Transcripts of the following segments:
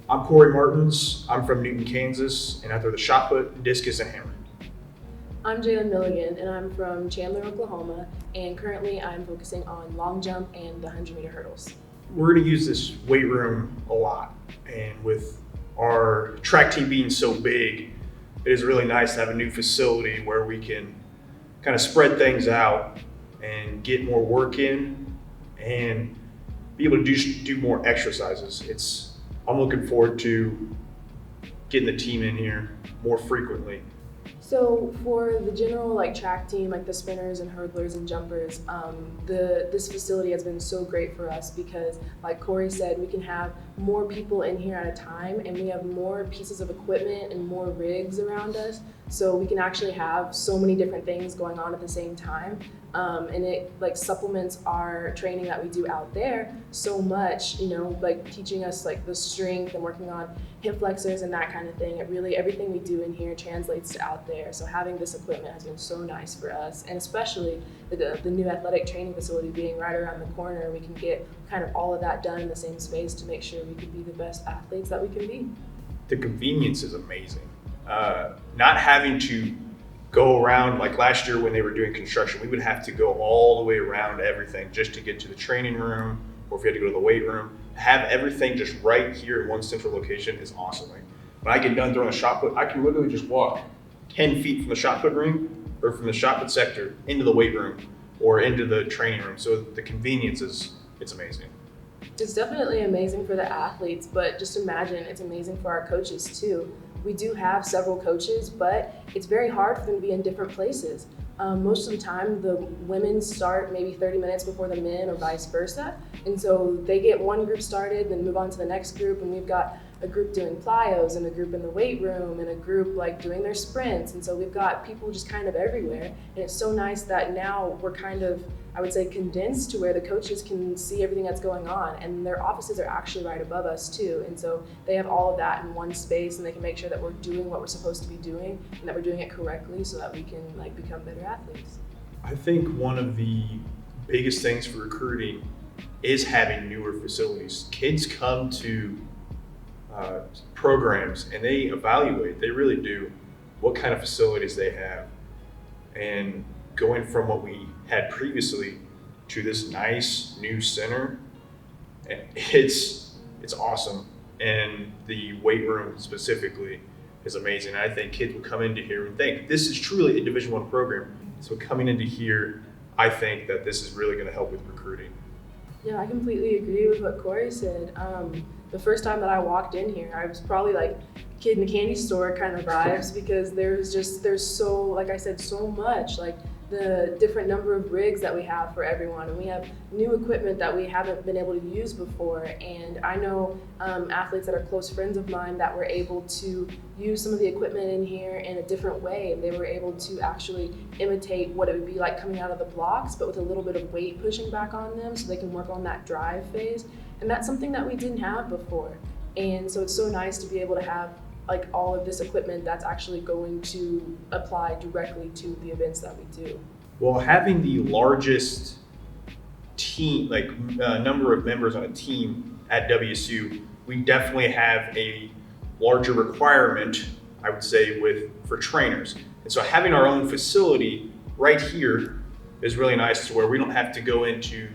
I'm Corey Martins. I'm from Newton, Kansas, and I throw the shot put, discus, and hammer. I'm Jalen Milligan, and I'm from Chandler, Oklahoma, and currently I'm focusing on long jump and the 100-meter hurdles. We're going to use this weight room a lot, and with our track team being so big, it is really nice to have a new facility where we can kind of spread things out and get more work in and be able to do more exercises. I'm looking forward to getting the team in here more frequently. So for the general track team, like the sprinters and hurdlers and jumpers, this facility has been so great for us because, like Corey said, we can have more people in here at a time, and we have more pieces of equipment and more rigs around us. So we can actually have so many different things going on at the same time, and it supplements our training that we do out there so much. Teaching us the strength and working on hip flexors and that kind of thing. It really, everything we do in here translates to out there. So having this equipment has been so nice for us, and especially the new athletic training facility being right around the corner, we can get kind of all of that done in the same space to make sure we can be the best athletes that we can be. The convenience is amazing. Not having to go around, like last year when they were doing construction, we would have to go all the way around everything just to get to the training room, or if we had to go to the weight room. Have everything just right here in one central location is awesome. When I get done throwing a shot put, I can literally just walk 10 feet from the shot put ring or from the shot put sector into the weight room or into the training room. So the convenience it's amazing. It's definitely amazing for the athletes, but just imagine it's amazing for our coaches too. We do have several coaches, but it's very hard for them to be in different places. Most of the time, the women start maybe 30 minutes before the men, or vice versa. And so they get one group started, then move on to the next group, and we've got a group doing plyos, and a group in the weight room, and a group doing their sprints. And so we've got people just kind of everywhere. And it's so nice that now we're kind of, I would say, condensed to where the coaches can see everything that's going on, and their offices are actually right above us too. And so they have all of that in one space, and they can make sure that we're doing what we're supposed to be doing and that we're doing it correctly so that we can become better athletes. I think one of the biggest things for recruiting is having newer facilities. Kids come to programs and they evaluate, they really do, what kind of facilities they have. And going from what we had previously to this nice new center, it's awesome. And the weight room specifically is amazing. I think kids will come into here and think this is truly a Division I program. So coming into here, I think that this is really going to help with recruiting. Yeah, I completely agree with what Corey said. The first time that I walked in here, I was probably like kid in a candy store kind of vibes because there's so, like I said, so much, the different number of rigs that we have for everyone, and we have new equipment that we haven't been able to use before. And I know athletes that are close friends of mine that were able to use some of the equipment in here in a different way, and they were able to actually imitate what it would be like coming out of the blocks, but with a little bit of weight pushing back on them so they can work on that drive phase. And that's something that we didn't have before. And so it's so nice to be able to have all of this equipment that's actually going to apply directly to the events that we do. Well, having the largest team, number of members on a team at WSU, we definitely have a larger requirement, I would say, for trainers. And so having our own facility right here is really nice, to where we don't have to go into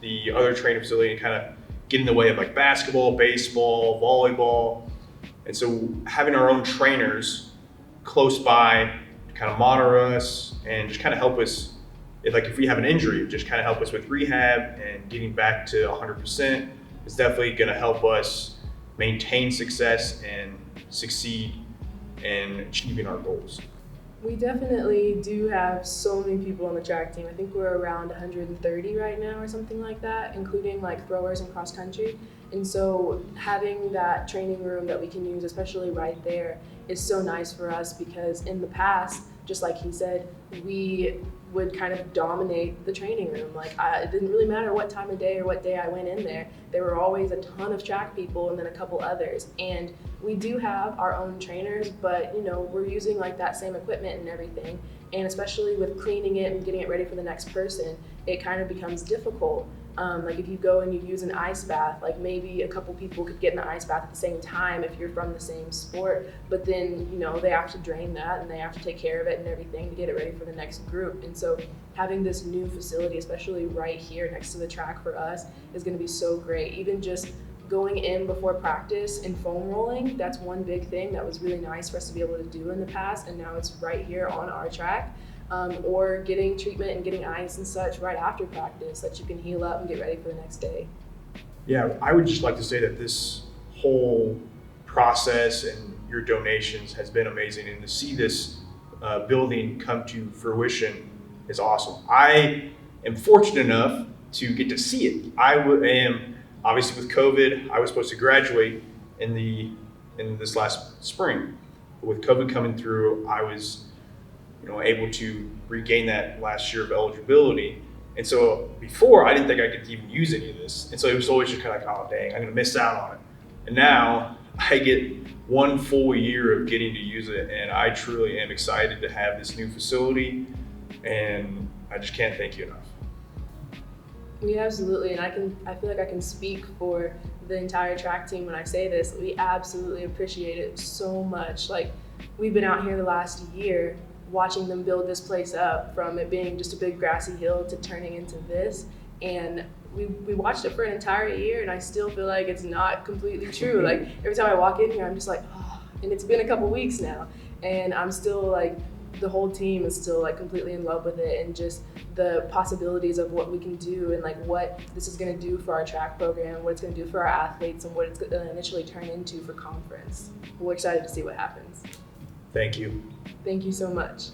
the other training facility and kind of get in the way of basketball, baseball, volleyball. And so having our own trainers close by to kind of monitor us and just kind of help us, if we have an injury, just kind of help us with rehab and getting back to 100% is definitely going to help us maintain success and succeed in achieving our goals. We definitely do have so many people on the track team. I think we're around 130 right now or something like that, including throwers and cross country. And so having that training room that we can use, especially right there, is so nice for us because in the past, just like he said, we would kind of dominate the training room. It didn't really matter what time of day or what day I went in there. There were always a ton of track people and then a couple others. And we do have our own trainers, but we're using that same equipment and everything. And especially with cleaning it and getting it ready for the next person, it kind of becomes difficult. Like if you go and you use an ice bath, like maybe a couple people could get in the ice bath at the same time if you're from the same sport, but then, you know, they have to drain that and they have to take care of it and everything to get it ready for the next group. And so having this new facility, especially right here next to the track for us, is going to be so great. Even just going in before practice and foam rolling, that's one big thing that was really nice for us to be able to do in the past, and now it's right here on our track. Or getting treatment and getting ice and such right after practice so that you can heal up and get ready for the next day. Yeah, I would just like to say that this whole process and your donations has been amazing, and to see this building come to fruition is awesome. I am fortunate enough to get to see it. Am obviously with COVID, I was supposed to graduate in this last spring. But with COVID coming through, I was able to regain that last year of eligibility. And so before, I didn't think I could even use any of this. And so it was always just kind of like, oh dang, I'm gonna miss out on it. And now I get 1 full year of getting to use it, and I truly am excited to have this new facility, and I just can't thank you enough. Yeah, absolutely, and I feel like I can speak for the entire track team when I say this. We absolutely appreciate it so much. Like, we've been out here the last year watching them build this place up from it being just a big grassy hill to turning into this, and we watched it for an entire year, and I still feel like it's not completely true. Like, every time I walk in here, I'm just like, oh, and it's been a couple weeks now, and I'm still like, the whole team is still like completely in love with it, and just the possibilities of what we can do and like what this is going to do for our track program, what it's going to do for our athletes, and what it's going to initially turn into for conference. We're excited to see what happens. Thank you. Thank you so much.